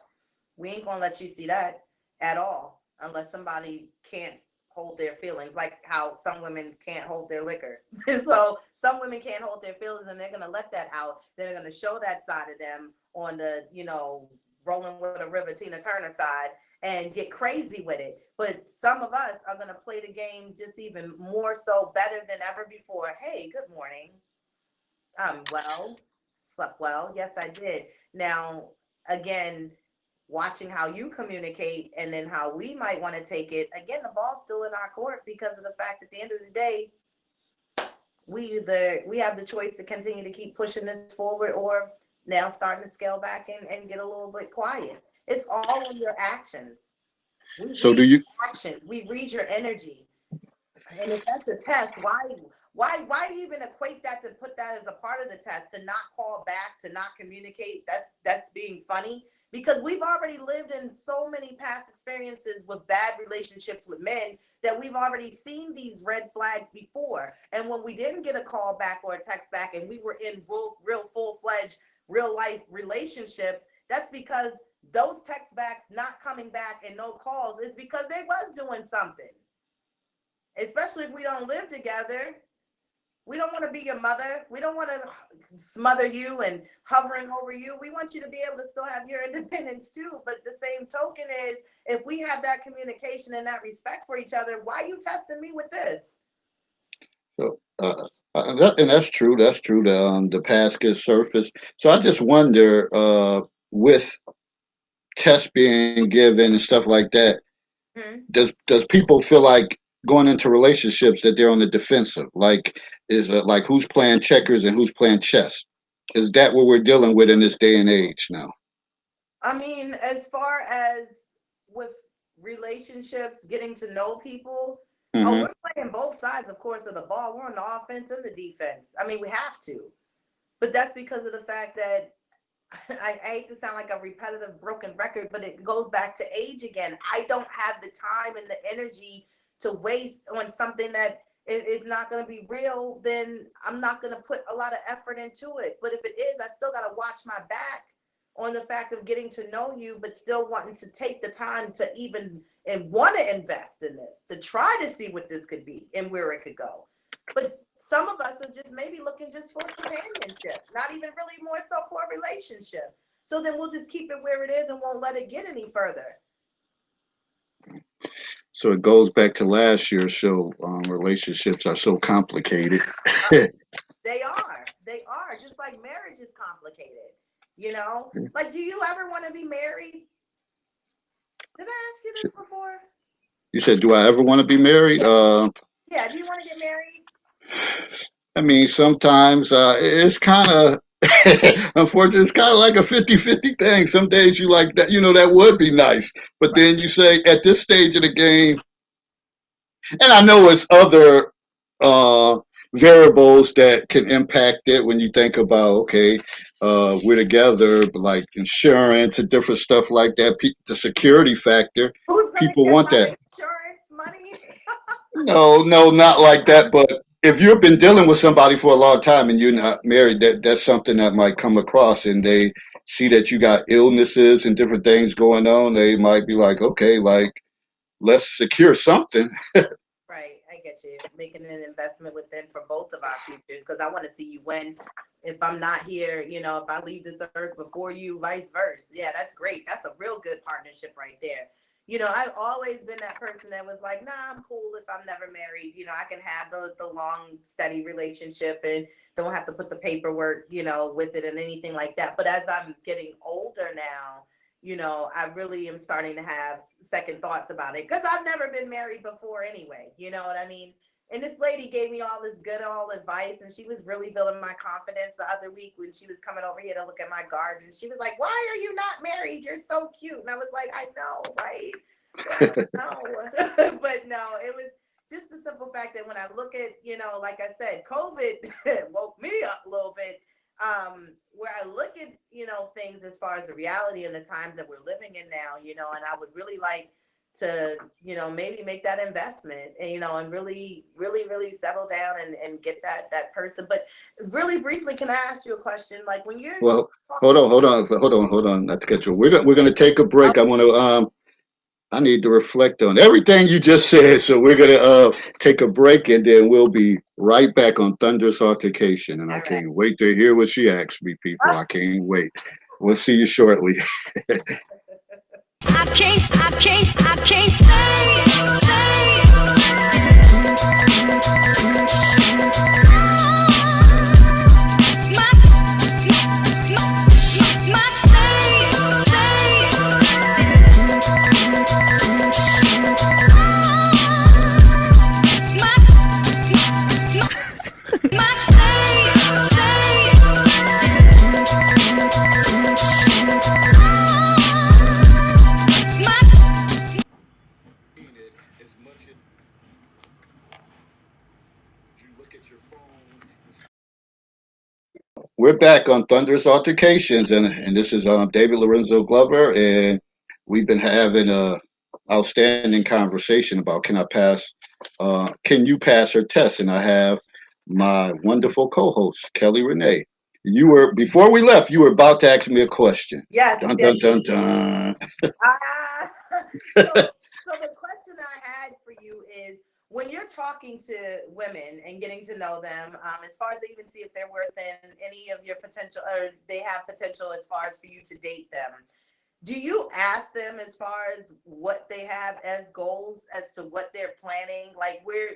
we ain't gonna let you see that at all unless somebody can't hold their feelings, like how some women can't hold their liquor. So some women can't hold their feelings and they're gonna let that out. They're gonna show that side of them on the, you know, rolling with a river Tina Turner side and get crazy with it. But some of us are gonna play the game just even more so better than ever before. Hey, good morning. I'm well, slept well. Yes, I did. Now, again, watching how you communicate and then how we might want to take it, again, the ball's still in our court because of the fact at the end of the day, we have the choice to continue to keep pushing this forward or now starting to scale back and get a little bit quiet. It's all in your actions. We So read do you? your actions, we read your energy. And if that's a test, why even equate that to put that as a part of the test to not call back, to not communicate? That's being funny because we've already lived in so many past experiences with bad relationships with men that we've already seen these red flags before. And when we didn't get a call back or a text back and we were in real full-fledged real life relationships, that's because those text backs not coming back and no calls is because they was doing something. Especially if we don't live together. We don't want to be your mother. We don't want to smother you and hovering over you. We want you to be able to still have your independence too. But the same token is, if we have that communication and that respect for each other, why are you testing me with this? So, and that's true. That's true. The past gets surfaced. So I just wonder, with tests being given and stuff like that, Hmm. does people feel like going into relationships that they're on the defensive? Like, is it like who's playing checkers and who's playing chess? Is that what we're dealing with in this day and age now? I mean, as far as with relationships, getting to know people, oh, Hmm. we're playing both sides, of course, of the ball. We're on the offense and the defense. I mean, we have to. But that's because of the fact that I hate to sound like a repetitive broken record, but it goes back to age again. I don't have the time and the energy to waste on something that is not going to be real. Then I'm not going to put a lot of effort into it. But if it is, I still got to watch my back on the fact of getting to know you, but still wanting to take the time to even and want to invest in this, to try to see what this could be and where it could go. But some of us are just maybe looking just for companionship, not even really more so for a relationship. So then we'll just keep it where it is and won't let it get any further. So it goes back to last year's show. Relationships are so complicated. They are just like marriage is complicated. Like, do you ever want to be married? Did I ask you this before? You said, do I ever want to be married? Yeah, do you want to get married? I mean, sometimes it's kind of, unfortunately, it's kind of like a 50-50 thing. Some days you like that, that would be nice. But Right. then you say, at this stage of the game, and I know it's other uh, variables that can impact it when you think about, okay, we're together, but like insurance and different stuff like that, the security factor, Who's gonna people get want my that. insurance money? No, no, not like that. But if you've been dealing with somebody for a long time and you're not married, that's something that might come across, and they see that you got illnesses and different things going on. They might be like, okay, like let's secure something. Right, I get you. Making an investment within for both of our futures because I want to see you win. If I'm not here, if I leave this earth before you, vice versa. Yeah, that's great. That's a real good partnership right there. I've always been that person that was like, nah, I'm cool if I'm never married. I can have the long, steady relationship and don't have to put the paperwork, with it and anything like that. But as I'm getting older now, I really am starting to have second thoughts about it because I've never been married before anyway. You know what I mean? And this lady gave me all this good old advice, and she was really building my confidence the other week when she was coming over here to look at my garden. She was like, "Why are you not married? You're so cute." And I was like, "I know, right? I know." But no, it was just the simple fact that when I look at, like I said, COVID woke me up a little bit. Where I look at, things as far as the reality and the times that we're living in now, and I would really like to, maybe make that investment and, and really, really, really settle down and get that person. But really briefly, can I ask you a question? Like when you're Well, hold on. Not to cut you. We're gonna take a break. I need to reflect on everything you just said. So we're gonna take a break and then we'll be right back on Thunderous Altercation. And I all right. can't wait to hear what she asked me, people. I can't wait. We'll see you shortly. I can't As much as you look at your phone. We're back on Thunderous Altercations, and this is David Lorenzo Glover, and we've been having a outstanding conversation about can you pass her test? And I have my wonderful co-host Kelly Renee. You were before we left. You were about to ask me a question. Yes, Dun yes. dun dun dun. Ah, so, so the question I had for you is when you're talking to women and getting to know them, as far as to even see if they're within any of your potential or they have potential as far as for you to date them, do you ask them as far as what they have as goals as to what they're planning? Like where,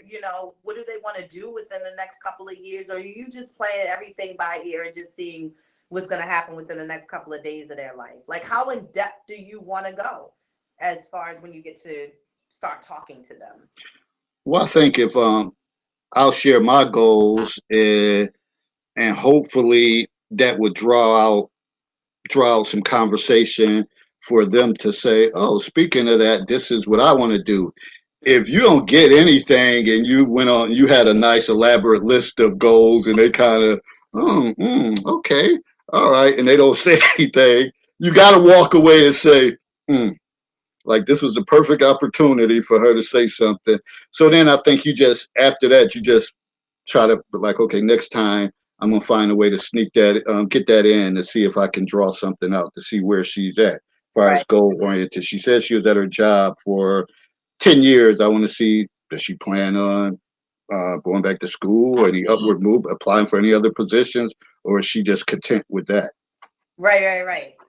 what do they want to do within the next couple of years? Or are you just playing everything by ear and just seeing what's going to happen within the next couple of days of their life? Like how in depth do you want to go as far as when you get to start talking to them? Well, I think if I'll share my goals, and hopefully that would draw out some conversation for them to say, "Oh, speaking of that, this is what I want to do." If you don't get anything and you went on, you had a nice elaborate list of goals, and they kind of, oh, okay, all right, and they don't say anything, you got to walk away and say, mm, like this was the perfect opportunity for her to say something. So then I think you just after that you just try to like, okay, next time I'm gonna find a way to sneak that, get that in to see if I can draw something out to see where she's at as far as Right, goal oriented. She said she was at her job for 10 years. I want to see does she plan on going back to school or any upward move, applying for any other positions, or is she just content with that?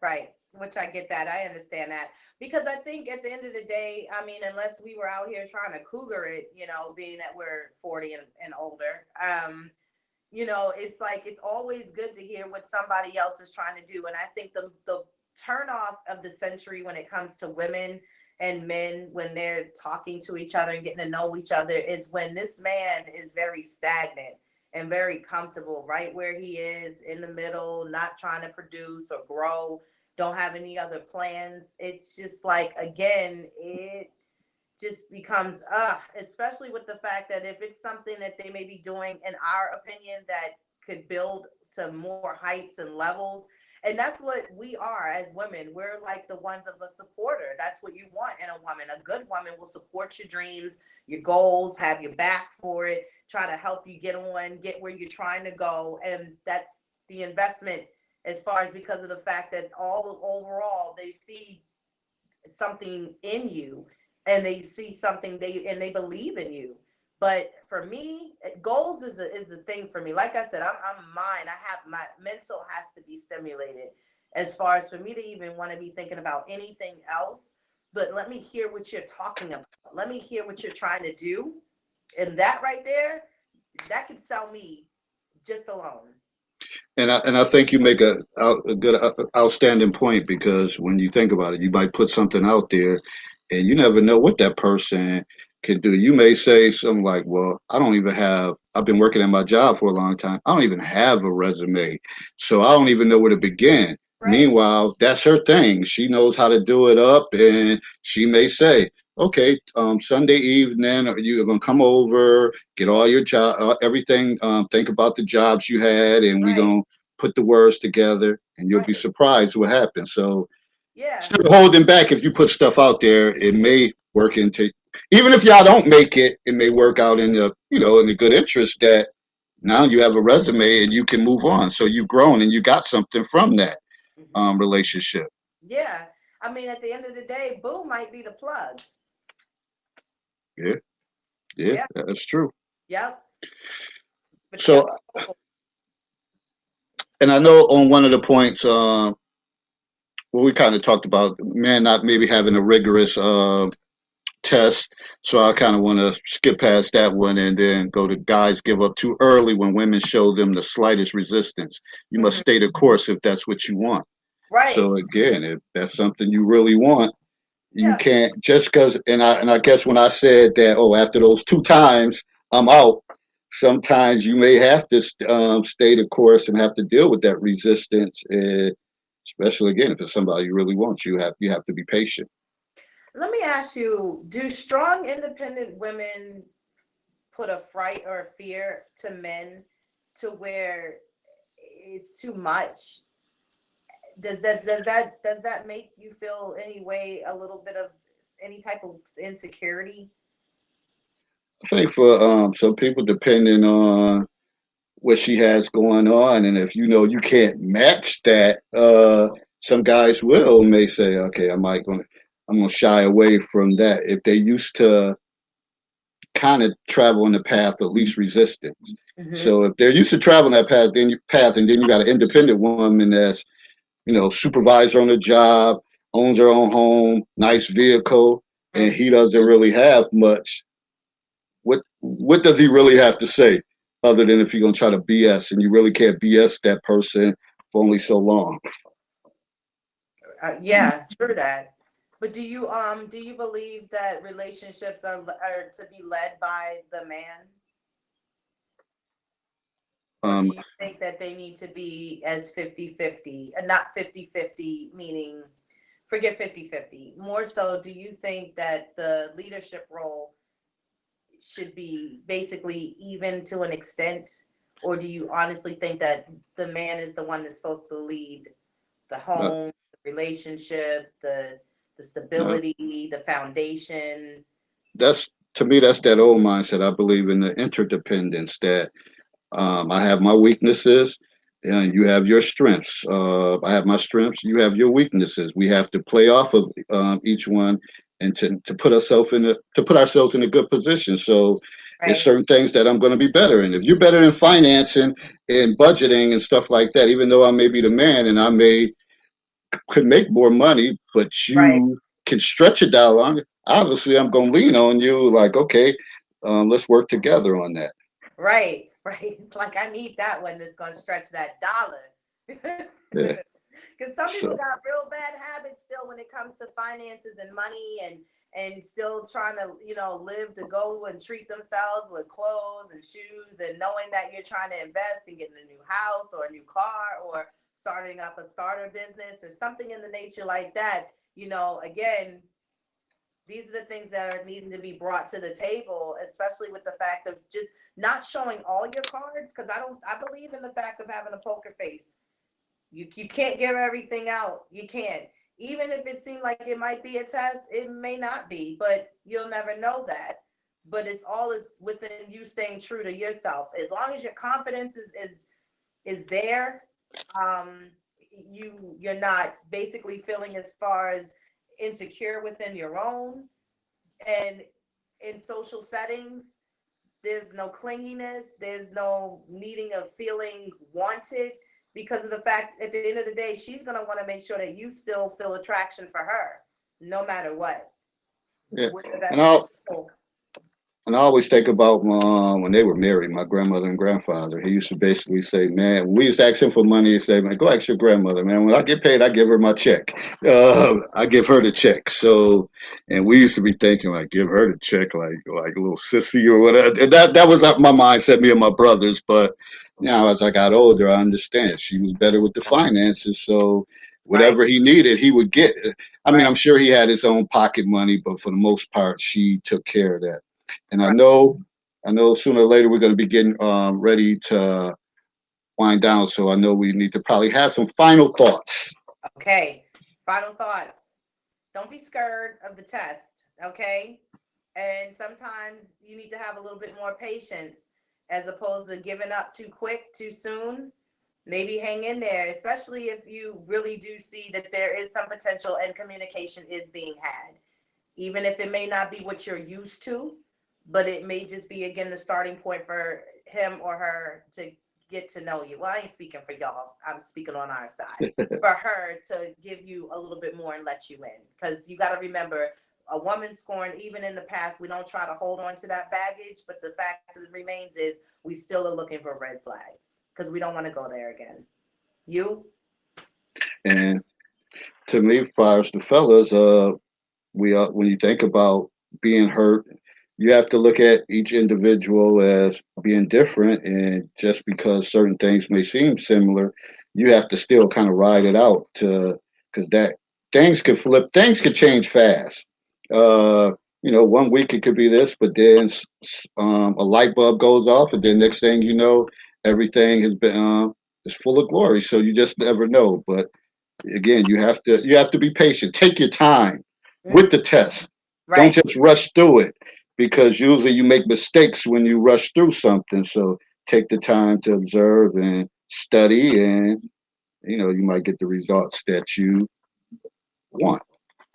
right. Which I get that. I understand that. Because I think at the end of the day, I mean, unless we were out here trying to cougar it, being that we're 40 and older, it's like it's always good to hear what somebody else is trying to do. And I think the turn off of the century when it comes to women and men when they're talking to each other and getting to know each other is when this man is very stagnant and very comfortable right where he is in the middle, not trying to produce or grow, don't have any other plans. It's just like again, it just becomes especially with the fact that if it's something that they may be doing in our opinion that could build to more heights and levels, and that's what we are as women. We're like the ones of a supporter. That's what you want in a woman. A good woman will support your dreams, your goals, have your back for it, try to help you get where you're trying to go. And that's the investment as far as because of the fact that all overall they see something in you and they see something they believe in you. But for me, goals is a thing for me. Like I said, I'm mine. I have my mental has to be stimulated as far as for me to even want to be thinking about anything else. But let me hear what you're talking about. Let me hear what you're trying to do. And that right there, that could sell me just alone. And I think you make a good outstanding point because when you think about it, you might put something out there, and you never know what that person can do. You may say something like, "Well, I don't even have. I've been working at my job for a long time. I don't even have a resume, so I don't even know where to begin." Right, Meanwhile, that's her thing. She knows how to do it up, and she may say, "Okay, Sunday evening, you're gonna come over, get all your job, everything. Think about the jobs you had, and we're right, gonna put the words together, and you'll be right. surprised what happens." So Yeah, instead of holding back, if you put stuff out there, it may work into. Even if y'all don't make it, it may work out in the good interest that now you have a resume and you can move on. So you've grown and you got something from that hmm, relationship. yeah. I mean, at the end of the day, boo might be the plug. Yeah, yeah, Yeah, that's true. yep. But you got So, and I know on one of the points, well, we kind of talked about men not maybe having a rigorous test. So I kind of want to skip past that one and then go to guys give up too early when women show them the slightest resistance. You must mhm, stay the course if that's what you want. right. So again, if that's something you really want, you Yeah, can't just because. And I guess when I said that, oh, after those two times, I'm out. Sometimes you may have to stay the course and have to deal with that resistance, especially again if it's somebody you really want. You have to be patient. let me ask you, do strong independent women put a fright or a fear to men to where it's too much? Does that make you feel any way a little bit of any type of insecurity? I think for some people, depending on what she has going on, and if you know you can't match that, some guys will may say, okay, I'm gonna shy away from that if they used to kind of travel in the path of least resistance. Hmm. So if they're used to traveling that path, and then you got an independent woman that's, supervisor on the job, owns her own home, nice vehicle, and he doesn't really have much. What does he really have to say other than if you're gonna try to BS, and you really can't BS that person for only so long? Yeah, true that. But do you believe that relationships are to be led by the man, or do Um, you think that they need to be as 50-50, and not 50-50 meaning forget 50-50. More so, do you think that the leadership role should be basically even to an extent, or do you honestly think that the man is the one that's supposed to lead the uh, home, the relationship, the uh, stability, the foundation? that's to me, that's that old mindset. I believe in the interdependence that I have my weaknesses, and you have your strengths. I have my strengths. You have your weaknesses. We have to play off of each one, and to put ourselves in a good position. So, there's Right, certain things that I'm going to be better in. If you're better in financing and budgeting and stuff like that, even though I may be the man and I may could make more money, but right, you can stretch it down longer. Obviously, I'm going to lean on you. Like, okay, let's work together on that. right, right. Like I need that one that's gonna stretch that dollar. Yeah. Because some people So. got real bad habits still when it comes to finances and money, and still trying to live to go and treat themselves with clothes and shoes, and knowing that you're trying to invest in getting a new house or a new car or starting up a starter business or something in the nature like that. Again, these are the things that are needing to be brought to the table, especially with the fact of just not showing all your cards. Because I believe in the fact of having a poker face. You can't give everything out. You can't. Even if it seemed like it might be a test, it may not be, but you'll never know that. But it's all is within you staying true to yourself. As long as your confidence is there, um, you're not basically feeling as far as insecure within your own. And in social settings, there's no clinginess, there's no needing of feeling wanted, because of the fact at the end of the day, she's going to want to make sure that you still feel attraction for her, no matter what, Yeah, whether and that's I physical. and I always think about when they were married, my grandmother and grandfather. He used to basically say, "Man," we used to ask him for money. He'd say, "Man, go ask your grandmother, man. When I get paid, I give her my check. I give her the check." So, and we used to be thinking like, give her the check, like a little sissy or whatever. And that was my mindset, me and my brothers. But now, as I got older, I understand she was better with the finances, so Right, whatever he needed, he would get. I mean, I'm right, sure he had his own pocket money, but for the most part, she took care of that. And right. I know sooner or later we're going to be getting ready to wind down. So I know we need to probably have some final thoughts. Okay. Final thoughts. Don't be scared of the test. Okay. And sometimes you need to have a little bit more patience as opposed to giving up too quick, too soon. Maybe hang in there, especially if you really do see that there is some potential and communication is being had. Even if it may not be what you're used to, but it may just be, again, the starting point for him or her to get to know you. Well, I ain't speaking for y'all, I'm speaking on our side. For her to give you a little bit more and let you in. Because you got to remember, a woman scorned, even in the past, we don't try to hold on to that baggage, but the fact that it remains is we still are looking for red flags because we don't want to go there again. You? And to me, as far as the fellas, we when you think about being hurt, you have to look at each individual as being different, and just because certain things may seem similar, you have to still kind of ride it out to because that things could flip, things could change fast. uh one week it could be this, but then a light bulb goes off, and then next thing you know, everything has been is full of glory. So you just never know. But again, you have to be patient. Take your time with Mm, the test. Don't right. just rush through it, because usually you make mistakes when you rush through something. So take the time to observe and study, and you might get the results that you want.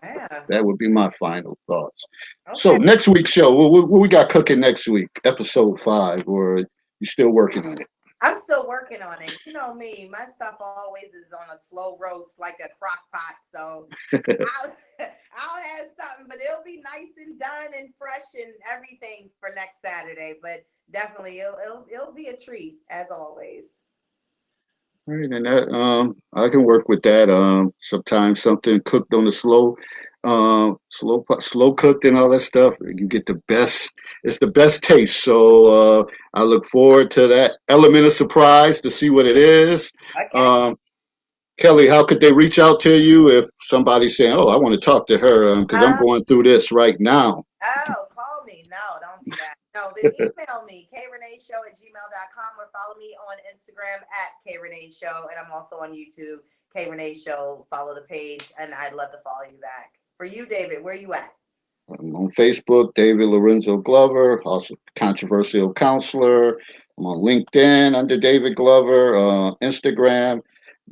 Yeah. That would be my final thoughts. So Okay. next week's show, what we got cooking next week? Episode 5, or you still working on it? I'm still working on it. You know me, my stuff always is on a slow roast like a crock pot. So I'll, I'll have something, but it'll be nice and done and fresh and everything for next Saturday. But definitely it'll be a treat as always. All right, and that I can work with that. Sometimes something cooked on the slow cooked and all that stuff. You get the best. It's the best taste. So I look forward to that element of surprise to see what it is. Okay. Kelly, how could they reach out to you if somebody's saying, "Oh, I want to talk to her," because I'm going through this right now. Call me. No, don't do that. No, but email me, kreneshow@gmail.com, or follow me on Instagram @KReneShow. And I'm also on YouTube, KReneShow. Follow the page, and I'd love to follow you back. For you, David, where you at? I'm on Facebook, David Lorenzo Glover, also controversial counselor. I'm on LinkedIn under David Glover, Instagram,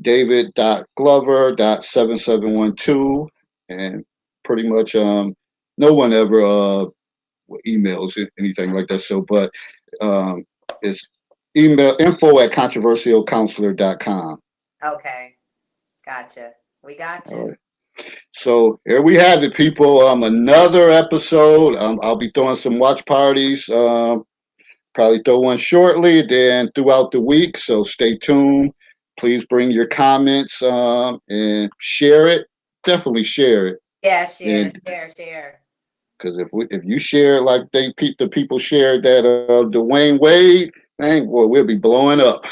david.glover.7712. And pretty much no one ever emails anything like that. So, but it's email info@controversialcounselor.com. Okay, gotcha. We got you. All right. So here we have it, people. Another episode. I'll be throwing some watch parties. Probably throw one shortly, then throughout the week. So stay tuned. Please bring your comments and share it. Definitely share it. Yeah, share. Because if you share like the people shared that Dwayne Wade thing, boy, we'll be blowing up.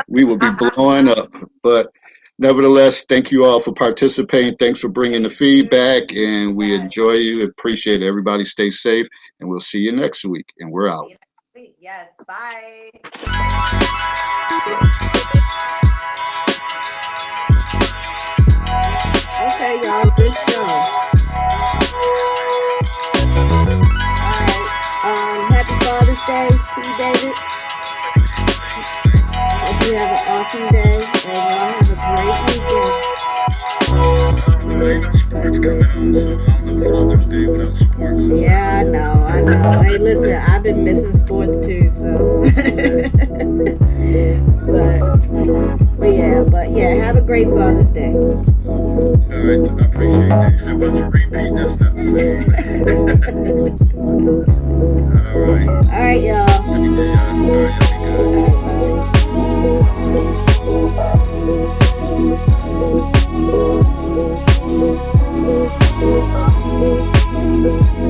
We will be blowing up. But nevertheless, thank you all for participating. Thanks for bringing the feedback, and we enjoy you. Appreciate it. Everybody stay safe, and we'll see you next week. And we're out. Yes, bye. Okay, y'all, good show. Happy Father's Day to you, David. Hope you have an awesome day, and y'all have a great weekend. There ain't no sports coming on, so I don't know Father's Day without sports. Yeah, I know. Hey, listen, I've been missing sports too, so. but yeah, have a great Father's Day. All right, I appreciate that. You said about your repeat, that's not the same. All right, y'all. Happy day, y'all. All right, y'all be good.